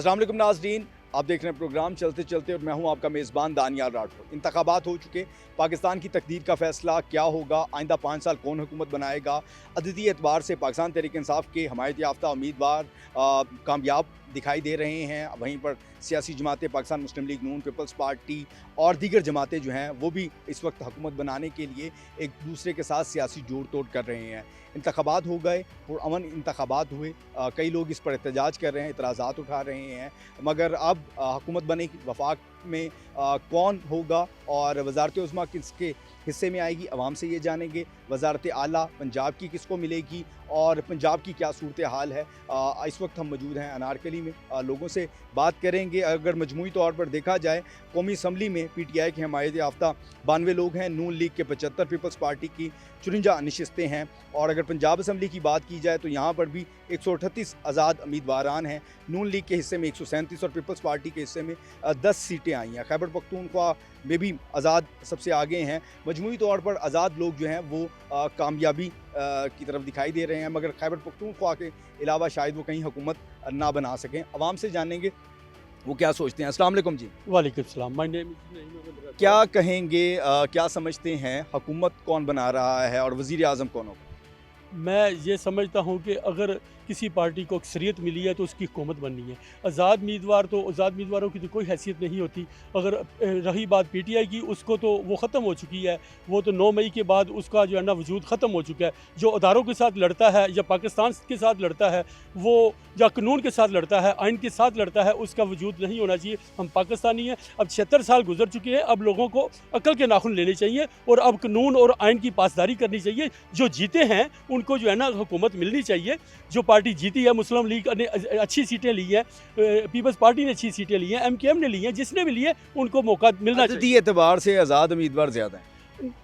अस्सलाम वालेकुम नाज़रीन, आप देख रहे हैं प्रोग्राम चलते चलते और मैं हूं आपका मेज़बान दानियाल राठौर। इंतखाबात हो चुके, पाकिस्तान की तकदीर का फैसला क्या होगा, आइंदा 5 साल कौन हुकूमत बनाएगा। अददी एतबार से पाकिस्तान तहरीक इंसाफ के हमायत याफ्ता उम्मीदवार कामयाब दिखाई दे रहे हैं। वहीं पर सियासी जमातें पाकिस्तान मुस्लिम लीग नून, पीपल्स पार्टी और दीगर जमातें जो हैं वो भी इस वक्त हुकूमत बनाने के लिए एक दूसरे के साथ सियासी जोड़ तोड़ कर रहे हैं। इंतखाबात हो गए, पुरअमन इंतखाबात हुए, कई लोग इस पर एहतजाज कर रहे हैं, इतराज़ात उठा रहे हैं। मगर अब हुकूमत बनेगी, वफाक में कौन होगा और वज़ारत उज़्मा किसके हिस्से में आएगी, अवाम से ये जानेंगे। वज़ारत आला पंजाब की किसको मिलेगी और पंजाब की क्या सूरत हाल है। इस वक्त हम मौजूद हैं अनारकली में, लोगों से बात करेंगे। अगर मजमूई तौर पर देखा जाए, कौमी असम्बली में PTI के हमायत याफ्ता 92 लोग हैं, नून लीग के 75, पीपल्स पार्टी की 54 नशिस्तें हैं। और अगर पंजाब असम्बली की बात की जाए तो यहाँ पर भी 138 आज़ाद उम्मीदवारान हैं। नून लीग के हिस्से में 137 और पीपल्स पार्टी के हिस्से में 10 सीटें आई हैं। खैबर पख्तूनख्वा में भी आज़ाद सबसे आगे हैं। मजमूई तौर पर आज़ाद लोग जो हैं वो कामयाबी की तरफ दिखाई दे रहे हैं, मगर खैबर पख्तूनख्वा के अलावा शायद वो कहीं हुकूमत ना बना सकें। अवाम से जानेंगे वो क्या सोचते हैं। अस्सलाम वालेकुम जी। वालेकुम सलाम। माय नेम इज़ क्या कहेंगे, क्या समझते हैं, हुकूमत कौन बना रहा है और वज़ीर आज़म कौन होगा? मैं ये समझता हूँ कि अगर किसी पार्टी को अक्सरियत मिली है तो उसकी हुकूमत बननी है। आज़ाद उम्मीदवारों की तो कोई हैसियत नहीं होती। अगर रही बात PTI की, उसको तो वो ख़त्म हो चुकी है। वो तो 9 मई के बाद उसका जो है ना वजूद ख़त्म हो चुका है। जो अदारों के साथ लड़ता है या पाकिस्तान के साथ लड़ता है, वो या कानून के साथ लड़ता है, आइन के साथ लड़ता है, उसका वजूद नहीं होना चाहिए। हम पाकिस्तानी हैं। अब 76 साल गुजर चुके हैं। अब लोगों को अक्ल के नाखून लेने चाहिए और अब कानून और आइन की पासदारी करनी चाहिए। जो जीते हैं उनको जो है ना हुकूमत मिलनी चाहिए। जो पार्टी जीती है, मुस्लिम लीग ने अच्छी सीटें ली हैं, पीपल्स पार्टी ने अच्छी सीटें ली हैं, MKM ने ली हैं, जिसने भी लिए उनको मौका मिलना चाहिए। अददी एतबार से आज़ाद उम्मीदवार ज़्यादा हैं।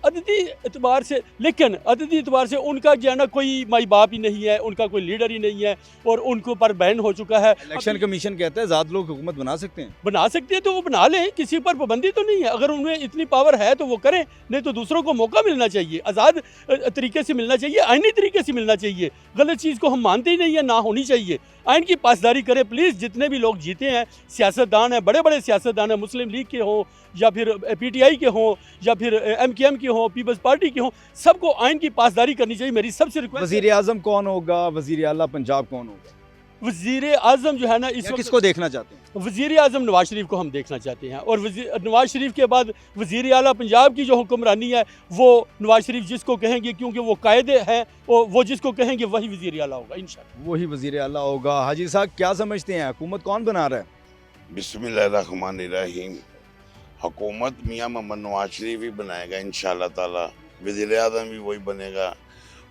अददी एतबार से, लेकिन अददी एतबार से उनका जो है ना कोई माई बाप ही नहीं है, उनका कोई लीडर ही नहीं है और उनके ऊपर बैन हो चुका है। इलेक्शन कमीशन कहता है आज़ाद लोग हुकूमत बना सकते हैं। बना सकते हैं तो वो बना लें, किसी पर पाबंदी तो नहीं है। अगर उनमें इतनी पावर है तो वो करें, नहीं तो दूसरों को मौका मिलना चाहिए। आज़ाद तरीके से मिलना चाहिए, आइनी तरीके से मिलना चाहिए। गलत चीज़ को हम मानते ही नहीं है, ना होनी चाहिए। आइन की पासदारी करें प्लीज़। जितने भी लोग जीते हैं, सियासतदान हैं, बड़े बड़े सियासतदान हैं, मुस्लिम लीग के हों या फिर PTI के हों या फिर MKM के हों, पीपल्स पार्टी के हों, सबको आइन की पासदारी करनी चाहिए। मेरी सबसे रिक्वेस्ट। वज़ीर आज़म कौन होगा, वज़ीर आला पंजाब कौन होगा, वज़ीर आज़म जो है ना इस किसको देखना चाहते हैं? वज़ीर आज़म नवाज शरीफ को हम देखना चाहते हैं। और नवाज शरीफ के बाद वज़ीर आला पंजाब की जो हुक्मरानी है वो नवाज शरीफ जिसको कहेंगे, क्योंकि वो कायदे हैं, वो जिसको कहेंगे वही वज़ीर आला होगा इंशाअल्लाह। वही वज़ीर आला होगा। हाजी साहब क्या समझते हैं, हुकूमत कौन बना रहा है? बिस्मिल्लाहिर्रहमानिर्रहीम। हुकूमत मियाँ मोहम्मद नवाज शरीफ ही बनाएगा इंशाअल्लाह ताला। वज़ीर आज़म भी वही बनेगा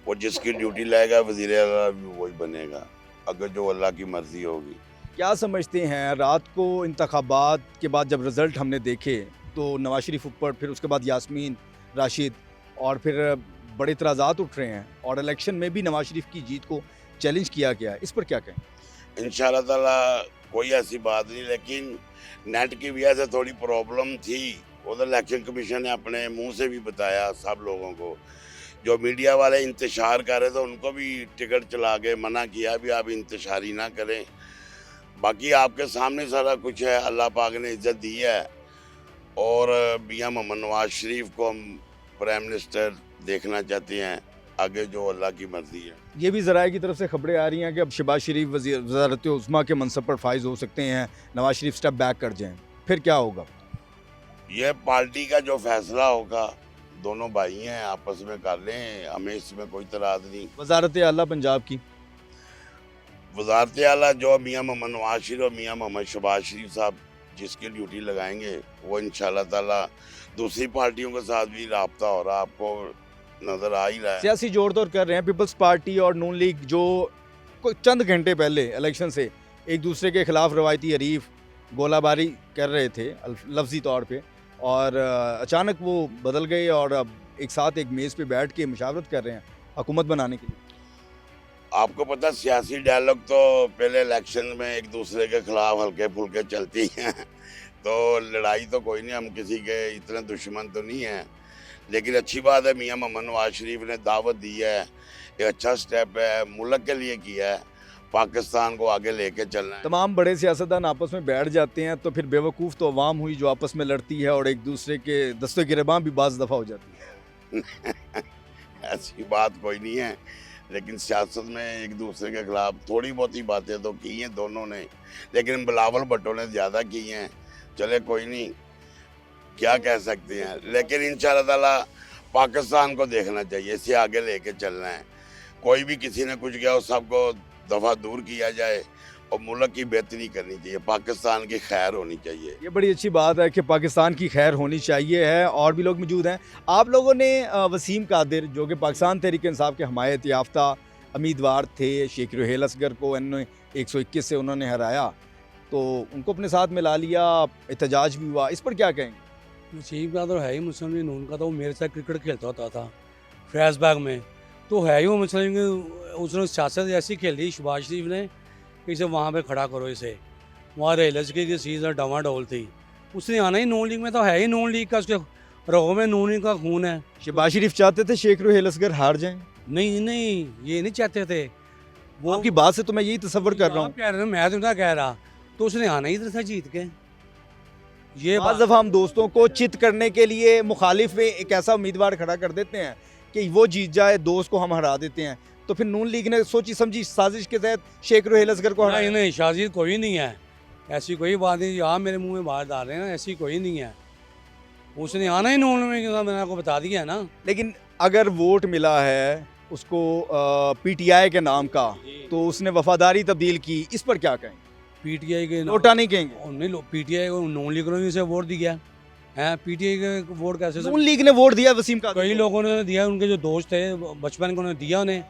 और जिसकी ड्यूटी लाएगा वज़ीर आला भी वही बनेगा, अगर जो अल्लाह की मर्ज़ी होगी। क्या समझते हैं, रात को इंतखाबात के बाद जब रिज़ल्ट हमने देखे तो नवाज शरीफ ऊपर, फिर उसके बाद यास्मीन राशिद और फिर बड़े इतराज़ात उठ रहे हैं और इलेक्शन में भी नवाज शरीफ की जीत को चैलेंज किया गया है, इस पर क्या कहें? इंशाअल्लाह ताला कोई ऐसी बात नहीं, लेकिन नेट की वजह से थोड़ी प्रॉब्लम थी। उधर इलेक्शन कमीशन ने अपने मुंह से भी बताया सब लोगों को। जो मीडिया वाले इंतशार कर रहे थे उनको भी टिकट चला के मना किया भी आप इंतशारी ना करें। बाकी आपके सामने सारा कुछ है, अल्लाह पाक ने इज्जत दी है और मियाँ मोहम्मद नवाज शरीफ को हम प्राइम मिनिस्टर देखना चाहते हैं, आगे जो अल्लाह की मर्जी है। ये भी ज़राए की तरफ से खबरें आ रही हैं कि अब शहबाज शरीफ वज़ारत उज़्मा के मनसब पर फाइज हो सकते हैं, नवाज शरीफ स्टेप बैक कर जाएं, फिर क्या होगा? यह पार्टी का जो फैसला होगा, दोनों भाई हैं आपस में कर लें, हमें इसमें कोई तराज नहीं। वज़ारत आला पंजाब की वज़ारत आला जो मियाँ मोहम्मद नवाज शरीफ और मियाँ मोहम्मद शहबाज शरीफ साहब जिसकी ड्यूटी लगाएंगे वो इंशाअल्लाह ताला दूसरी पार्टियों के साथ भी राब्ता हो रहा, आपको नज़र आ ही रहा है। सियासी जोड़ तोड़ कर रहे हैं। पीपल्स पार्टी और नून लीग जो कोई चंद घंटे पहले इलेक्शन से एक दूसरे के खिलाफ रवायती हरीफ गोलाबारी कर रहे थे लफ्ज़ी तौर पे, और अचानक वो बदल गए और अब एक साथ एक मेज़ पे बैठ के मुशावरत कर रहे हैं हुकूमत बनाने के लिए। आपको पता सियासी डायलॉग तो पहले इलेक्शन में एक दूसरे के खिलाफ हल्के फुल्के चलती हैं तो लड़ाई तो कोई नहीं, हम किसी के इतने दुश्मन तो नहीं हैं। लेकिन अच्छी बात है मियाँ मोहम्मद नवाज शरीफ ने दावत दी है, एक अच्छा स्टेप है, मुल्क के लिए किया है। पाकिस्तान को आगे लेके चलना है। तमाम बड़े सियासतदान आपस में बैठ जाते हैं तो फिर बेवकूफ़ तो अवाम हुई जो आपस में लड़ती है और एक दूसरे के दस्तों गिरबां भी बाज़ दफ़ा हो जाती है। ऐसी बात कोई नहीं है, लेकिन सियासत में एक दूसरे के खिलाफ थोड़ी बहुत ही बातें तो की हैं दोनों ने, लेकिन बिलावल भुट्टो ने ज़्यादा की हैं। चले कोई नहीं, क्या कह सकते हैं, लेकिन इंशाअल्लाह ताला पाकिस्तान को देखना चाहिए, इसे आगे लेके चलना है। कोई भी किसी ने कुछ किया हो सबको दफ़ा दूर किया जाए और मुल्क की बेहतरी करनी चाहिए, पाकिस्तान की खैर होनी चाहिए। ये बड़ी अच्छी बात है कि पाकिस्तान की खैर होनी चाहिए है। और भी लोग मौजूद हैं। आप लोगों ने वसीम कादिर जो कि पाकिस्तान तहरीक इंसाफ के हमायत याफ्ता उम्मीदवार थे, शेख रुहेल असगर को 121 से उन्होंने हराया, तो उनको अपने साथ मिला लिया, एहतजाज भी हुआ, इस पर क्या कहेंगे? वसीम का तो है ही मुस्लिम लीग नून का, तो वो मेरे साथ क्रिकेट खेलता होता था फैज़ बाग में, तो है ही वो मुस्लिम लीग। उसने सियासत ऐसी खेली शहबाज शरीफ ने कि इसे वहाँ पे खड़ा करो, इसे वहाँ रेलस की सीज़न डामाडोल थी, उसने आना ही नून लीग में, तो है ही नून लीग का, उसके रगों में नून लीग का खून है। शहबाज शरीफ चाहते थे शेख रुहेल असगर हार जाएं? नहीं नहीं, ये नहीं चाहते थे वो। आपकी बात से तो मैं यही तसव्वुर कर रहा हूँ। आप कह रहे हैं, मैं तो ना कह रहा, तो उसने आना ही था जीत के। ये बाज़ दफ़ा हम दोस्तों को चित करने के लिए मुखालिफ में एक ऐसा उम्मीदवार खड़ा कर देते हैं कि वो जीत जाए, दोस्त को हम हरा देते हैं, तो फिर नून लीग ने सोची समझी साजिश के तहत शेख रुहेल असगर को नहीं हराया। नहीं, शाजिद कोई नहीं है, ऐसी कोई बात नहीं। आप मेरे मुंह में बात डाल रहे हैं, ऐसी कोई नहीं है। उसने आना ही नून में, मैंने आपको बता दिया है ना। लेकिन अगर वोट मिला है उसको पीटीआई के नाम का, तो उसने वफादारी तब्दील की, इस पर क्या कहें? पीटीआई के नोटा नहीं कहेंगे? नहीं, पीटीआई को नून लीग ने इसे वोट दिया है। पीटीआई के वोट कैसे नून लीग ने वोट दिया वसीम का? कई लोगों ने दिया, उनके जो दोस्त थे बचपन के, उन्होंने दिया उन्हें।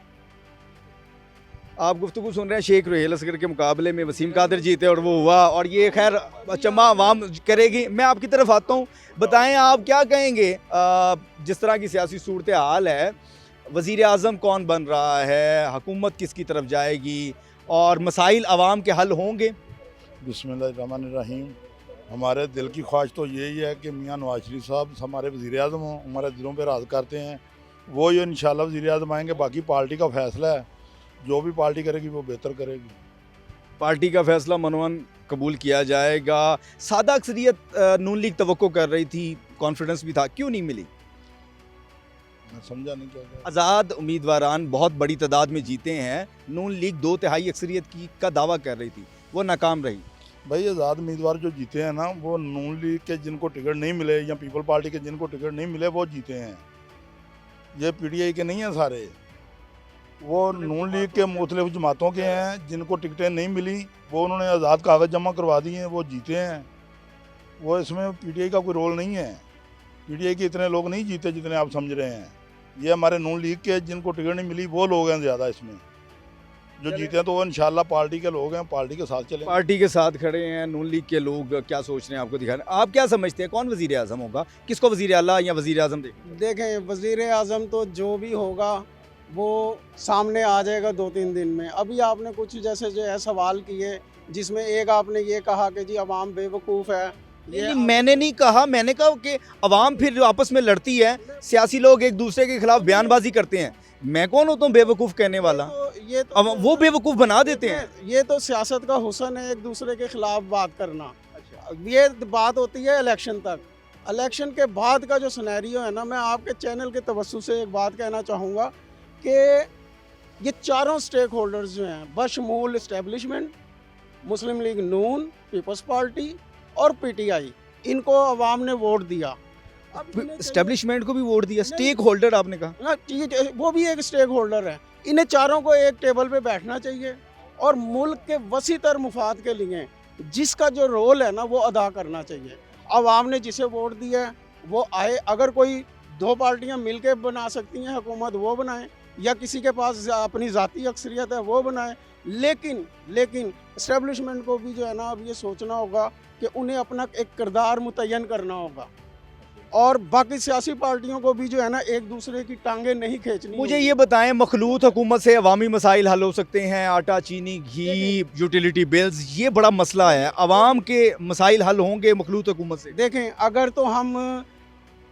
आप गुफ्तगू सुन रहे हैं शेख रुहेल असगर के मुकाबले में वसीम कादिर जीते और वो हुआ, और ये खैर चमा आवाम करेगी। मैं आपकी तरफ आता हूँ, बताएं आप क्या कहेंगे? जिस तरह की सियासी सूरत हाल है, वज़ीर आज़म कौन बन रहा है, हुकूमत किसकी तरफ जाएगी और मसाइल अवाम के हल होंगे? बिस्मिल्लाहिर्रहमानिर्रहीम। हमारे दिल की ख्वाहिश तो यही है कि मियाँ नवाज शरीफ साहब हमारे वज़ीर आज़म हों, हमारे दिलों पे राज करते हैं वो, ये इंशाल्लाह वज़ीर आज़म आएंगे। बाकी पार्टी का फ़ैसला है, जो भी पार्टी करेगी वो बेहतर करेगी। पार्टी का फैसला मनवन कबूल किया जाएगा। सादा अक्सरियत नून लीग तवक्को कर रही थी, कॉन्फिडेंस भी था, क्यों नहीं मिली? मैं समझा नहीं क्या कहा। आज़ाद उम्मीदवारान बहुत बड़ी तादाद में जीते हैं, नून लीग 2/3 अक्सरियत की का दावा कर रही थी, वो नाकाम रही। भाई आज़ाद उम्मीदवार जो जीते हैं ना, वो नून लीग के जिनको टिकट नहीं मिले या पीपल पार्टी के जिनको टिकट नहीं मिले वो जीते हैं। ये पीटीआई के नहीं हैं सारे, वो नून लीग के मुख्तलिफ जमातों के हैं। जिनको टिकटें नहीं मिली वो उन्होंने आज़ाद कागज़ जमा करवा दिए हैं, वो जीते हैं। वो इसमें पीटीआई का कोई रोल नहीं है। पीटीआई के इतने लोग नहीं जीते जितने आप समझ रहे हैं। ये हमारे नून लीग के जिनको टिकट नहीं मिली वो लोग हैं ज़्यादा इसमें, जो जीते हैं। तो वो इंशाल्लाह पार्टी के लोग हैं, पार्टी के साथ चलेंगे। पार्टी के साथ खड़े हैं नून लीग के लोग। क्या सोच रहे हैं आपको दिखा रहे हैं? आप क्या समझते हैं कौन वज़ीर आज़म होगा? किसको वज़ीर आला या वज़ीर आज़म देखें, वज़ीर आज़म तो जो भी होगा वो सामने आ जाएगा 2-3 दिन में। अभी आपने कुछ जैसे जो है सवाल किए, जिसमें एक आपने ये कहा कि जी अवाम बेवकूफ़ है। ये मैंने नहीं कहा, मैंने कहा कि अवाम फिर आपस में लड़ती है, सियासी लोग एक दूसरे के खिलाफ बयानबाजी करते हैं। मैं कौन होता हूँ बेवकूफ़ कहने वाला? ये तो अब वो बेवकूफ़ बना देते हैं। ये तो सियासत का हुस्न है, एक दूसरे के खिलाफ बात करना। ये बात होती है इलेक्शन तक। इलेक्शन के बाद का जो सिनेरियो है ना, मैं आपके चैनल के तवज्जुह से एक बात कहना चाहूँगा कि ये चारों स्टेक होल्डर्स जो हैं, बशमूल इस्टेब्लिशमेंट, मुस्लिम लीग नून, पीपल्स पार्टी और पीटीआई, इनको अवाम ने वोट दिया। एस्टेब्लिशमेंट को भी वोट दिया, स्टेक होल्डर आपने कहा ना, वो भी एक स्टेक होल्डर है। इन्हें चारों को एक टेबल पे बैठना चाहिए और मुल्क के वसीतर मुफाद के लिए जिसका जो रोल है ना वो अदा करना चाहिए। अवाम ने जिसे वोट दिया है वो आए। अगर कोई 2 पार्टियां मिलके बना सकती हैं हुकूमत, वो बनाएं, या किसी के पास अपनी ज़ाती अक्सरियत है वो बनाएं। लेकिन इस्टेब्लिशमेंट को भी जो है ना अब ये सोचना होगा कि उन्हें अपना एक किरदार मुतय्यन करना होगा, और बाकी सियासी पार्टियों को भी जो है ना एक दूसरे की टांगे नहीं खींचनी। मुझे ये बताएं, मखलूत हुकूमत से अवामी मसाइल हल हो सकते हैं? आटा, चीनी, घी, यूटिलिटी बिल्स, ये बड़ा मसला है। अवाम के मसाइल हल होंगे मखलूत हुकूमत से? देखें, अगर तो हम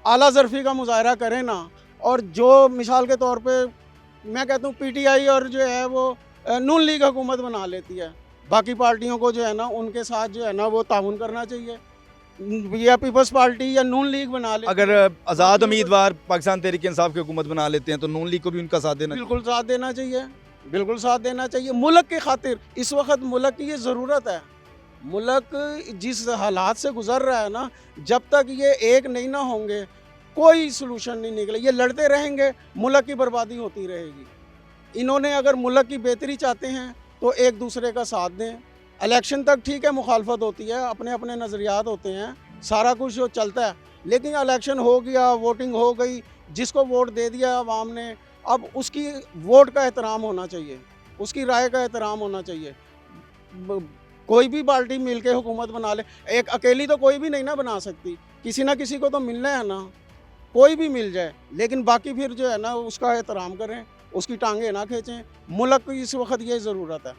आला ज़रफ़ी का मुज़ाहरा करें ना, और जो मिसाल के तौर पे मैं कहता हूँ पीटीआई और जो है वो नून लीग हुकूमत बना लेती है। बाकी पार्टियों को जो है ना उनके साथ जो है ना वो ताउन करना चाहिए, या पीपल्स पार्टी या नून लीग बना ले। अगर आज़ाद उम्मीदवार पाकिस्तान तहरीक इंसाफ की हुकूमत बना लेते हैं तो नून लीग को भी उनका साथ देना बिल्कुल साथ देना चाहिए, बिल्कुल साथ देना चाहिए। मुल्क की खातिर इस वक्त मुल्क की ये ज़रूरत है। मुल्क जिस हालात से गुजर रहा है ना, जब तक ये एक नहीं ना होंगे कोई सलूशन नहीं निकले। ये लड़ते रहेंगे, मुल्क की बर्बादी होती रहेगी। इन्होंने अगर मुल्क की बेहतरी चाहते हैं तो एक दूसरे का साथ दें। इलेक्शन तक ठीक है मुखालफत होती है, अपने अपने नज़रियात होते हैं, सारा कुछ जो चलता है, लेकिन इलेक्शन हो गया, वोटिंग हो गई, जिसको वोट दे दिया आवाम ने, अब उसकी वोट का एहतराम होना चाहिए, उसकी राय का एहतराम होना चाहिए। कोई भी पार्टी मिलके हुकूमत बना ले, एक अकेली तो कोई भी नहीं ना बना सकती, किसी ना किसी को तो मिलना है ना, कोई भी मिल जाए, लेकिन बाकी फिर जो है ना उसका एहतराम करें, उसकी टांगें ना खींचें। मुल्क की इस वक्त ये ज़रूरत है।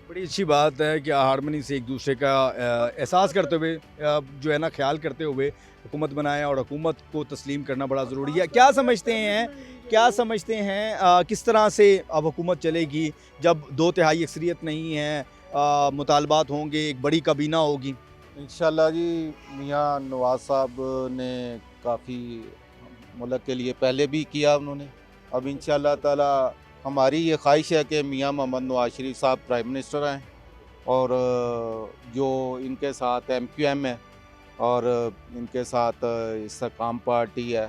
बड़ी अच्छी बात है कि हारमोनी से एक दूसरे का एहसास करते हुए जो है ना ख्याल करते हुए हुकूमत बनाएं और हुकूमत को तस्लीम करना बड़ा ज़रूरी है। क्या समझते हैं किस तरह से अब हुकूमत चलेगी जब 2/3 अक्सरियत नहीं है, मुतालबात होंगे, एक बड़ी काबीना होगी? इंशाल्लाह जी, मियाँ नवाज साहब ने काफ़ी मुल्क के लिए पहले भी किया उन्होंने। अब इंशाल्लाह ताला हमारी ये ख्वाहिश है कि मियाँ मोहम्मद नवाज शरीफ साहब प्राइम मिनिस्टर आएँ, और जो इनके साथ MQM है और इनके साथ इस्तेकाम पार्टी है,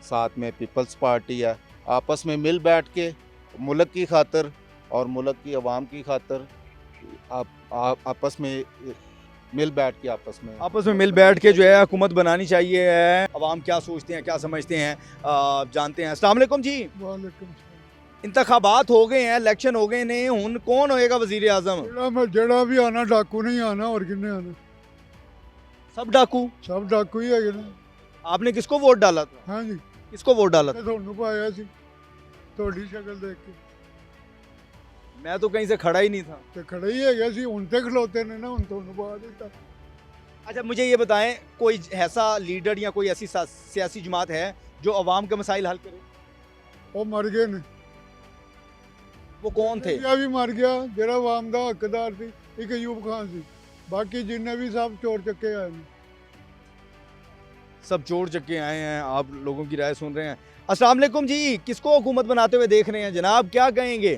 साथ में पीपल्स पार्टी है, आपस में मिल बैठ के मुल्क की खातिर और मुल्क की आवाम की खातिर आपस में मिल बैठ के जो है हुकूमत बनानी चाहिए है। अवाम क्या सोचते हैं, क्या समझते हैं, जानते हैं। अस्सलाम वालेकुम जी। इंतखाबात हो गए हैं, इलेक्शन हो गए ने, हुन कौन होएगा वजीर आजम? ਜਿਹੜਾ ਵੀ ਆਣਾ ਡਾਕੂ ਨਹੀਂ ਆਣਾ, और किन्ने आना? सब डाकू सब डाकू ही है ना। आपने किसको वोट डाला था? हाँ जी, किसको वोट डाला था? ਤੁਹਾਨੂੰ ਪਾਇਆ ਸੀ ਤੁਹਾਡੀ ਸ਼ਕਲ ਦੇਖ ਕੇ मैं तो कहीं से खड़ा ही नहीं था। ਤੇ ਖੜੇ ਹੀ ਹੈਗੇ ਸੀ, ਹੁਣ ਤੇ ਖਲੋਤੇ ਨੇ ਨਾ, ਹੁਣ ਤੁਹਾਨੂੰ ਪਾ ਦਿੱਤਾ। अच्छा मुझे ये बताएं, कोई ऐसा लीडर या कोई ऐसी सियासी जमात है जो अवाम के मसाइल हल करे? ਉਹ ਮਰ ਗਏ ਨੇ। वो कौन थे? ਇਹ ਵੀ ਮਰ ਗਿਆ ਜਿਹੜਾ ਆਵਾਮ ਦਾ ਹੱਕਦਾਰ ਸੀ, ਇੱਕ ਅਯੂਬ ਖਾਨ ਸੀ। ਬਾਕੀ जिन्ने भी सब चोर चक्के आए हैं। सब चोर चक्के आए हैं। आप लोगों की राय सुन रहे हैं। अस्सलाम वालेकुम जी, किसको हुकूमत बनाते हुए देख रहे हैं जनाब, क्या कहेंगे?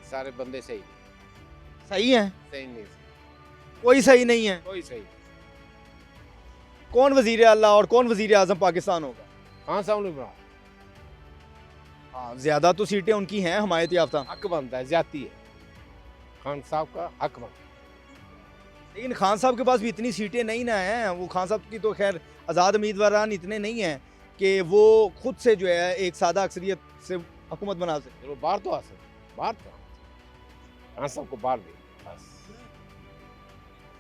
सारे बंदे सही सही है? सही नहीं, कोई सही नहीं है? कोई सही। कौन वजीर आला और कौन वजीर आजम पाकिस्तान होगा? हाँ सामने बना हाँ, ज्यादा तो सीटें उनकी हैं हमायत याफ्ता, हक बनता है, ज्यादती है खान साहब का हक बनता लेकिन खान साहब के पास भी इतनी सीटें नहीं ना हैं। वो खान साहब की तो खैर आज़ाद उम्मीदवारान इतने नहीं हैं कि वो खुद से जो है एक सादा अक्सरियत से हुकूमत बना सके। है। चलो बाहर तो आ सकते, बाहर तो खान साहब को बाहर दे बस।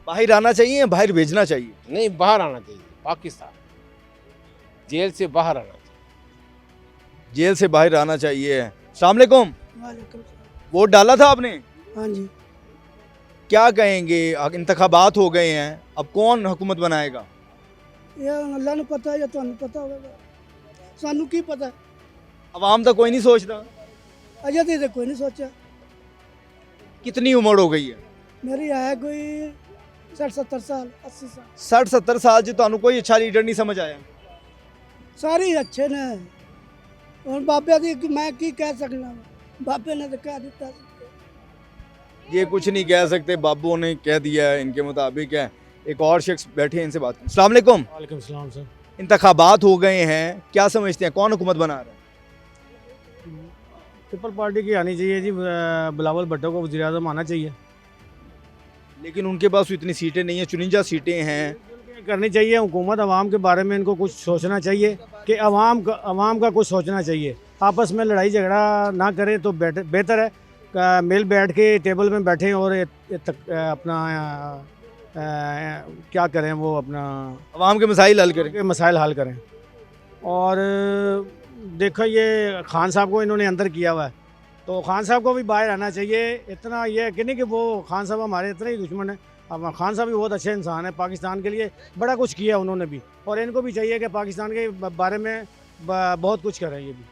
बाहर आना चाहिए, बाहर भेजना चाहिए। नहीं, बाहर आना चाहिए, पाकिस्तान जेल से बाहर आना चाहिए। जेल से बाहर आना चाहिए। अस्सलाम वालेकुम। वोट डाला था आपने? हाँ जी। क्या कहेंगे, इंतखाबात हो गए हैं, अब कौन हुकूमत बनाएगा? ये अल्लाह ने पता है या तो पता होगा, सानू की पता। अवाम तो कोई नहीं सोचता। अजय तो कोई नहीं सोचा। कितनी उम्र हो गई है? मेरी है कोई 60-70 साल 80 साल। 60-70 साल जो तुहानू कोई अच्छा लीडर नहीं समझ आया? सारे अच्छे ने, और बाबे दी मैं की कह सकना, बाबे ने तो कह दिता। ये कुछ नहीं कह सकते, बाबू ने कह दिया है, इनके मुताबिक है। एक और शख्स बैठे हैं, इनसे बात करें। अस्सलाम वालेकुम। वालेकुम सलाम सर। इंतखाबात हो गए हैं, क्या समझते हैं कौन हुकूमत बना रहा है? पीपल पार्टी की आनी चाहिए जी, बिलावल भुट्टो को वज़ीर आज़म आना चाहिए। लेकिन उनके पास इतनी सीटें नहीं है, चुनिंदा सीटें हैं। करनी चाहिए हुकूमत, आवाम के बारे में इनको कुछ सोचना चाहिए कि आवाम का कुछ सोचना चाहिए। आपस में लड़ाई झगड़ा ना करें तो बेहतर है। मिल बैठ के टेबल में बैठें और अपना क्या करें, वो अपना आवाम के मसाइल हल करें। और देखो ये खान साहब को इन्होंने अंदर किया हुआ है, तो खान साहब को भी बाहर आना चाहिए। इतना ये कि नहीं कि वो खान साहब हमारे इतने ही दुश्मन है। अब खान साहब भी बहुत अच्छे इंसान है, पाकिस्तान के लिए बड़ा कुछ किया उन्होंने भी, और इनको भी चाहिए कि पाकिस्तान के बारे में बहुत कुछ करें ये भी।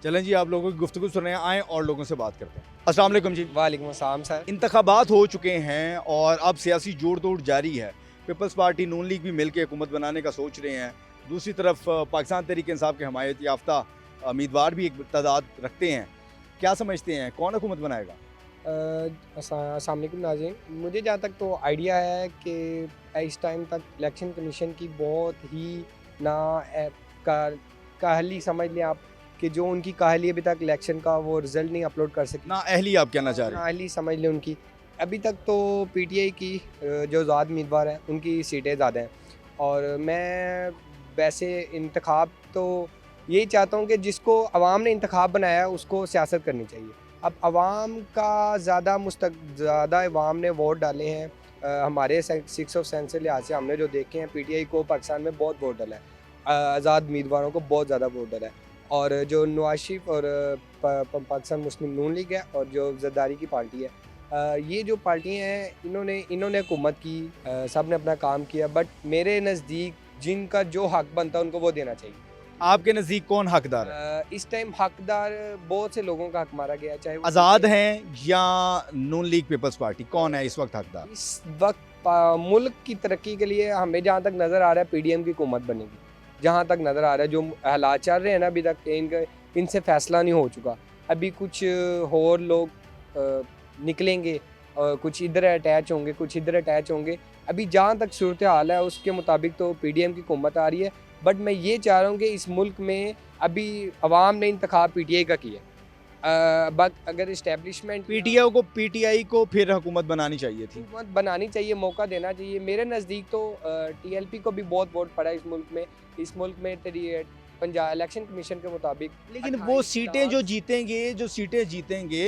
चलें जी, आप लोगों की गुफ्तगू सुन रहे हैं, आएँ और लोगों से बात करते हैं। अस्सलाम वालेकुम जी। वालेकुम अस्सलाम सर। इंतखाबात हो चुके हैं और अब सियासी जोड़ तोड़ जारी है। पीपल्स पार्टी नून लीग भी मिलकर हुकूमत बनाने का सोच रहे हैं। दूसरी तरफ पाकिस्तान तहरीक इंसाफ के हमायत याफ्ता उम्मीदवार भी एक तादाद रखते हैं। क्या समझते हैं कौन हुकूमत बनाएगा? अस्सलाम वालेकुम नाज़रीन, मुझे जहाँ तक तो आइडिया है कि इस टाइम तक इलेक्शन कमीशन की बहुत ही ना काहली समझ लें आप, कि जो उनकी काहली अभी तक इलेक्शन का वो रिज़ल्ट नहीं अपलोड कर सकी। ना अहली आप कहना चाह रहे हैं? ना अहली समझ लें उनकी। अभी तक तो पीटीआई की जो आज़ाद उम्मीदवार हैं उनकी सीटें ज़्यादा हैं, और मैं वैसे इंतखाब तो यही चाहता हूँ कि जिसको अवाम ने इंतखाब बनाया है उसको सियासत करनी चाहिए। अब अवाम का ज़्यादा अवाम ने वोट डाले हैं। हमारे 6 ऑफ सेंस से लिहाज से हमने जो देखे हैं, पीटीआई को पाकिस्तान में बहुत वोट डाला है, आज़ाद उम्मीदवारों को बहुत ज़्यादा वोट डाला है। और जो नवाज शरीफ और पाकिस्तान मुस्लिम नून लीग है और जो जरदारी की पार्टी है, ये जो पार्टियाँ हैं इन्होंने हुकूमत की, सब ने अपना काम किया, बट मेरे नज़दीक जिनका जो हक बनता है उनको वो देना चाहिए। आपके नज़दीक कौन हकदार है? इस टाइम हकदार बहुत से लोगों का हक मारा गया, चाहे वो आज़ाद हैं या नून लीग पीपल्स पार्टी, कौन है इस वक्त हकदार? इस वक्त मुल्क की तरक्की के लिए हमें जहाँ तक नज़र आ रहा है पीडीएम की हुकूमत बनेगी। जहाँ तक नज़र आ रहा है जो हालात चल रहे हैं ना अभी तक, इनसे फ़ैसला नहीं हो चुका। अभी कुछ और लोग निकलेंगे, कुछ इधर अटैच होंगे, कुछ इधर अटैच होंगे। अभी जहाँ तक सूरत हाल है उसके मुताबिक तो पीडीएम की हुकूमत आ रही है, बट मैं ये चाह रहा हूँ कि इस मुल्क में अभी अवाम ने इंतखाब पीटीआई का किया, बट अगर इस्टेब्लिशमेंट पीटीआई को फिर हुकूमत बनानी चाहिए थी। हुकूमत बनानी चाहिए, मौका देना चाहिए। मेरे नज़दीक तो टीएलपी को भी बहुत वोट पड़ा है इस मुल्क में। पंजाब इलेक्शन कमीशन के मुताबिक, लेकिन वो सीटें जो जीतेंगे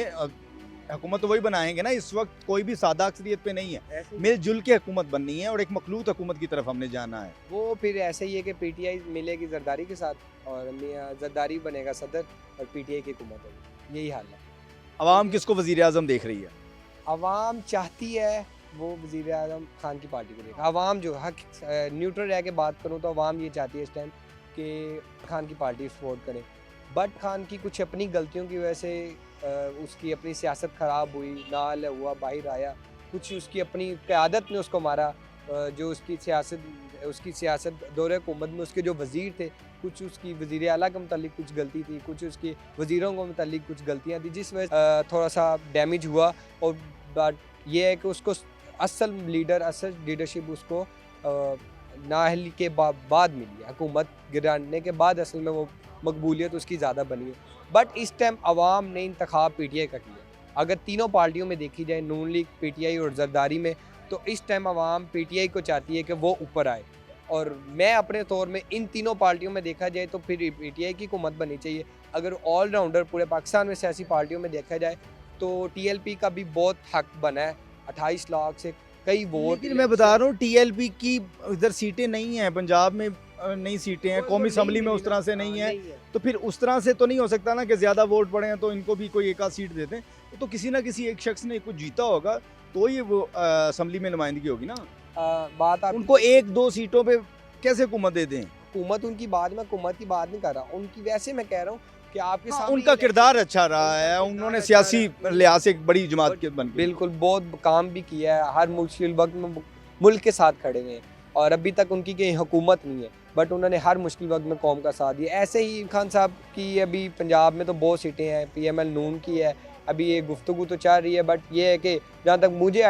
हुकूमत तो वही बनाएंगे ना। इस वक्त कोई भी सादा अक्सरियत पे नहीं है, मिलजुल के हुकूमत बननी है और एक मखलूत हुकूमत की तरफ हमने जाना है। वो फिर ऐसे ही है कि पीटीआई मिलेगी जरदारी के साथ और जरदारी बनेगा सदर और पीटीआई की हुकूमत होगी, यही हाल है। अवाम किसको वज़ीर आज़म देख रही है? अवाम चाहती है वो वज़ीर आज़म खान की पार्टी को देखा। अवाम जो हक न्यूट्रल रह के बात करूँ तो अवाम ये चाहती है इस टाइम कि खान की पार्टी सपोर्ट करे, बट खान की कुछ अपनी गलतियों की वजह से उसकी अपनी सियासत ख़राब हुई, नाल हुआ, बाहर आया, कुछ उसकी अपनी क़यादत ने उसको मारा। जो उसकी सियासत दौरे हुकूमत में उसके जो वज़ीर थे, कुछ उसकी वज़ीर आला के मुतालिक कुछ गलती थी, कुछ उसके वज़ीरों के मुतालिक कुछ गलतियाँ थी, जिस वजह थोड़ा सा डैमेज हुआ। और बट ये है कि उसको असल लीडरशिप उसको नाअहली के बाद मिली है। हुकूमत गिराने के बाद असल में वो मकबूलियत उसकी ज़्यादा बनी है। बट इस टाइम अवाम ने इंतखाब पीटीआई का किया। अगर तीनों पार्टियों में देखी जाए, नून लीग, पीटीआई और जरदारी में, तो इस टाइम अवाम पीटीआई को चाहती है कि वो ऊपर आए। और मैं अपने तौर में इन तीनों पार्टियों में देखा जाए तो फिर पीटीआई की हुकूमत बननी चाहिए। अगर ऑलराउंडर पूरे पाकिस्तान में सियासी पार्टियों में देखा जाए तो टीएलपी का भी बहुत हक बना है, 28 लाख से कई वोट। लेकिन मैं बता रहा हूँ टीएलपी की इधर सीटें नहीं हैं, पंजाब में नई सीटें हैं, कौमी असम्बली में उस तरह से नहीं है, तो फिर उस तरह से तो नहीं हो सकता ना कि ज़्यादा वोट पड़े हैं तो इनको भी कोई एक आध सीट देते हैं। तो किसी ना किसी एक शख्स ने कुछ जीता होगा तो ये वो असम्बली में नुमाइंदगी होगी ना। बात आप उनको 1-2 सीटों पे कैसे हुकूमत दे दें? हुकूमत उनकी बात, मैं हुकूमत की बात नहीं कर रहा, उनकी वैसे मैं कह रहा हूँ कि आपके सामने उनका किरदार अच्छा रहा है, उन्होंने सियासी लिहाज से एक बड़ी जमात के बन बिल्कुल बहुत काम भी किया है, हर मुश्किल वक्त में मुल्क के साथ खड़े हुए हैं, और अभी तक उनकी कोई हुकूमत नहीं है, बट उन्होंने हर मुश्किल वक्त में कौम का साथ दिया। ऐसे ही खान साहब की अभी पंजाब में तो बहुत सीटें हैं, पीएमएल नून की है, अभी ये गुफ्तगू तो चल रही है, बट ये है कि जहाँ तक मुझे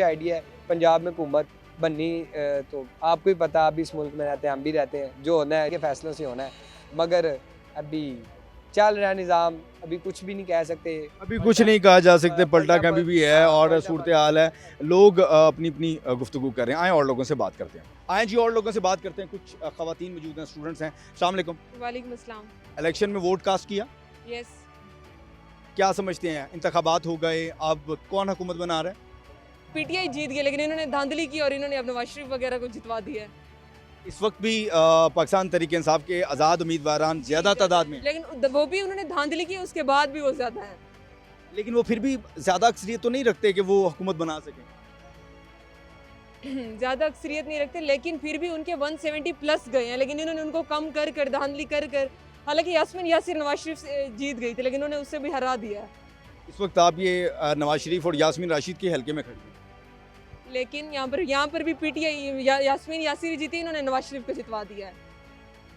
आइडिया है पंजाब में हुकूमत बननी, तो आपको ही पता, आप भी इस मुल्क में रहते हैं, हम भी रहते हैं, जो होना है ये फैसलों से होना है, मगर अभी चल रहा निज़ाम, अभी कुछ भी नहीं कह सकते, अभी कुछ नहीं कहा जा सकते, पलटा कभी भी है और सूरत हाल है। लोग अपनी अपनी गुफ्तगू कर रहे हैं, आए और लोगों से बात करते हैं। आए जी और लोगों से बात करते हैं। कुछ ख़वातीन मौजूद हैं, स्टूडेंट्स हैं। अस्सलाम वालेकुम। वालेकुम अस्सलाम। इलेक्शन में वोट कास्ट किया? यस। क्या समझते हैं, इंतखाबात हो गए, अब कौन हुकूमत बना रहा है? पीटीआई जीत गई, लेकिन इन्होंने धांधली की और इन्होंने अब नवाज शरीफ वगैरह को जितवा दिया है। इस वक्त भी पाकिस्तान तहरीक इंसाफ के आज़ाद उम्मीदवारान ज़्यादा तादाद में, लेकिन वो भी उन्होंने धांधली की, उसके बाद भी वो ज़्यादा है, लेकिन वो फिर भी ज़्यादा अक्सरियत तो नहीं रखते कि वो हुकूमत बना सकें। ज़्यादा अक्सरियत नहीं रखते, लेकिन फिर भी उनके 170 प्लस गए हैं, लेकिन इन्होंने उनको कम कर धांधली कर हालांकि यास्मीन यासिर नवाज शरीफ से जीत गई थी, लेकिन उन्होंने उससे भी हरा दिया। इस वक्त आप ये नवाज शरीफ और यास्मीन राशिद के हलके में खड़े हैं। लेकिन यहाँ पर भी पीटीआई यास्मीन यासिर जीती, इन्होंने नवाज शरीफ को जितवा दिया है।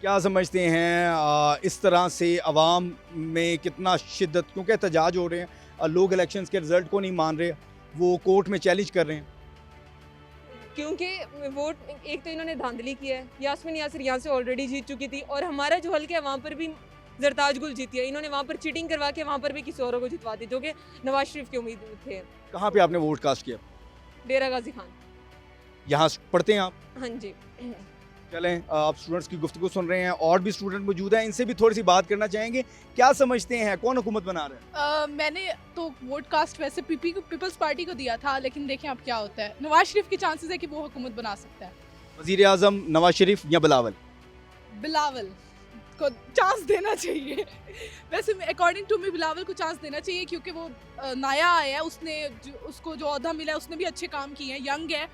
क्या समझते हैं इस तरह से अवाम में कितना शिद्दत, क्योंकि एहतजाज हो रहे हैं, लोग इलेक्शंस के रिजल्ट को नहीं मान रहे, वो कोर्ट में चैलेंज कर रहे हैं। क्योंकि वोट एक तो इन्होंने धांधली की है, यास्मीन यासिर यहाँ से ऑलरेडी जीत चुकी थी, और हमारा जो हल्का है वहाँ पर भी जरताज गुल जीती है। इन्होंने वहाँ पर चीटिंग करवा के वहाँ पर भी किसी औरों को जितवा दी, जो कि नवाज शरीफ के उम्मीद थे। कहाँ पे आपने वोट कास्ट किया? डेरा गाजी खान। यहाँ पढ़ते हैं आप? हाँ जी। चलें, आप स्टूडेंट्स की गुफ्तगू सुन रहे हैं, और भी स्टूडेंट मौजूद हैं, इनसे भी थोड़ी सी बात करना चाहेंगे। क्या समझते हैं कौन हुकूमत बना रहा है? मैंने तो वोट कास्ट वैसे पीपल्स पार्टी को दिया था, लेकिन देखें अब क्या होता है। नवाज शरीफ की चांसेस है कि वो हुकूमत बना सकता है। वज़ीर आज़म नवाज शरीफ या बिलावल? बिलावल को चांस देना चाहिए। वैसे अकॉर्डिंग टू मी बिलावल को चांस देना चाहिए, क्योंकि वो नया आया है, उसको जो ओहदा मिला है उसने भी अच्छे काम किए हैं, यंग है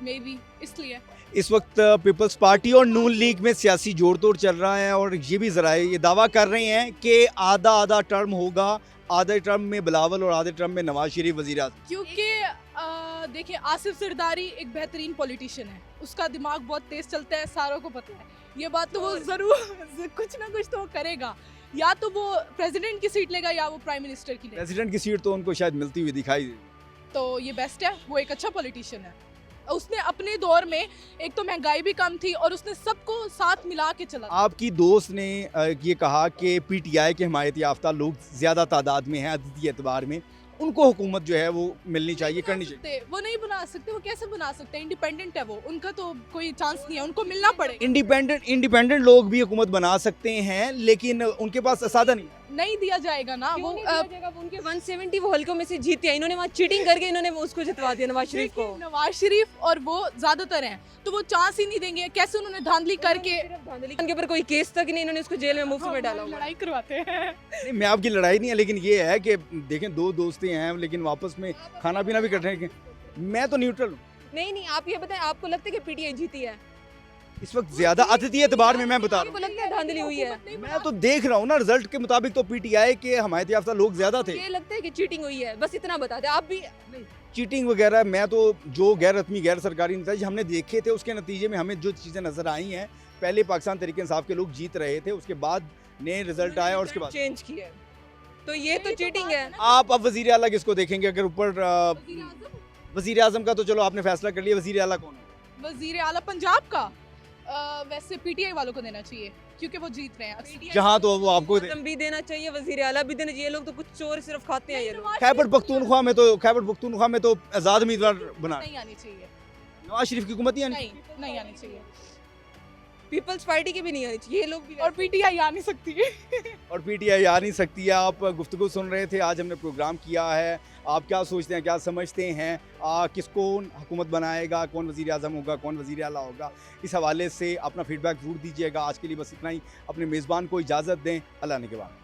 मे बी, इसलिए। इस वक्त पीपल्स पार्टी और नून लीग में सियासी जोड़ तोड़ चल रहा है, और ये भी ज़रा ये दावा कर रहे हैं कि आधा आधा टर्म होगा, आधे टर्म में बिलावल और आधे टर्म में नवाज शरीफ वज़ीर आज़म। क्योंकि देखिए, आसिफ जरदारी एक बेहतरीन पॉलिटिशियन है, उसका दिमाग बहुत तेज चलता है, सारों को पता है ये बात, तो वो ज़रूर कुछ ना कुछ तो करेगा। या तो वो प्रेसिडेंट की सीट लेगा या वो प्राइम मिनिस्टर की लेगा। प्रेसिडेंट की सीट तो उनको शायद मिलती हुई दिखाई दे, तो ये बेस्ट है, वो एक अच्छा पॉलिटिशियन है। उसने अपने दौर में एक तो महंगाई भी कम थी, और उसने सबको साथ मिला के चला। आपकी दोस्त ने ये कहा कि पीटीआई के हिमायत याफ्ता लोग ज़्यादा तादाद में हैं अददी एतबार में, उनको हुकूमत जो है वो मिलनी चाहिए, करनी चाहिए। वो नहीं बना सकते, वो कैसे बना सकते हैं? इंडिपेंडेंट है वो, उनका तो कोई चांस नहीं है, उनको मिलना पड़ेगा। इंडिपेंडेंट लोग भी हुकूमत बना सकते हैं, लेकिन उनके पास साधन नहीं दिया जाएगा ना। वो उनके 170 वो हल्कों में से जीते हैं, इन्होंने वहाँ चीटिंग करके इन्होंने उसको जितवा दिया, नवाज शरीफ को। नवाज शरीफ और वो ज्यादातर हैं, तो वो चांस ही नहीं देंगे। कैसे उन्होंने धांधली करके, उनके ऊपर कोई केस तक नहीं, इन्होंने उसको जेल में मुफ्त में डाला, लड़ाई करवाते हैं। नहीं, मैं आपकी लड़ाई नहीं है, लेकिन ये है कि देखें, दो दोस्तें हैं, लेकिन वापस में खाना पीना भी कर रहे हैं। मैं तो न्यूट्रल हूँ। नहीं, आप ये बताएं, आपको लगता है कि पीटीआई जीती है इस वक्त ज्यादा अददी एतबार में? मैं बता रहा आपको लगता है धांधली हुई है? मैं तो देख रहा हूँ ना, रिजल्ट के मुताबिक तो पीटीआई के हमायत याफ्ता लोग ज्यादा थे। ये लगता है कि चीटिंग हुई है, बस इतना बता दे आप भी। चीटिंग वगैरह, मैं तो जो गैर रस्मी गैर सरकारी नतीजे हमने देखे थे, उसके नतीजे में हमें जो चीज़ें नज़र आई हैं, पहले पाकिस्तान तहरीक इंसाफ के लोग जीत रहे थे, उसके बाद नए रिजल्ट आए और उसके बाद चेंज किया, तो ये तो चीटिंग है। आप अब वज़ीर आला किसको देखेंगे? अगर ऊपर वज़ीर आज़म का तो चलो आपने फैसला कर लिया, वज़ीर आला कौन है? वज़ीर आला पंजाब का वैसे पीटीआई वालों को देना चाहिए, क्योंकि वो जीत रहे हैं। जहाँ तो वो आपको भी देना चाहिए, वज़ीर आला भी देना चाहिए। ये लोग तो कुछ चोर सिर्फ खाते हैं। ये लोग खैबर पख्तूनख्वा में तो आज़ाद उम्मीदवार बना, नहीं आनी चाहिए। नवाज शरीफ की हुकूमत नहीं आनी चाहिए। पीपल्स पार्टी की भी नहीं आनी चाहिए, ये लोग भी। और पीटीआई आ नहीं सकती है। और पीटीआई आ नहीं सकती है। आप गुफ्तगू सुन रहे थे, आज हमने प्रोग्राम किया है। आप क्या सोचते हैं, क्या समझते हैं, किसको हुकूमत बनाएगा, कौन वज़ीर आज़म होगा, कौन वज़ीर आला होगा? इस हवाले से अपना फीडबैक ज़रूर दीजिएगा। आज के लिए बस इतना ही। अपने मेज़बान को इजाज़त दें। अल्लाह ने के बाद।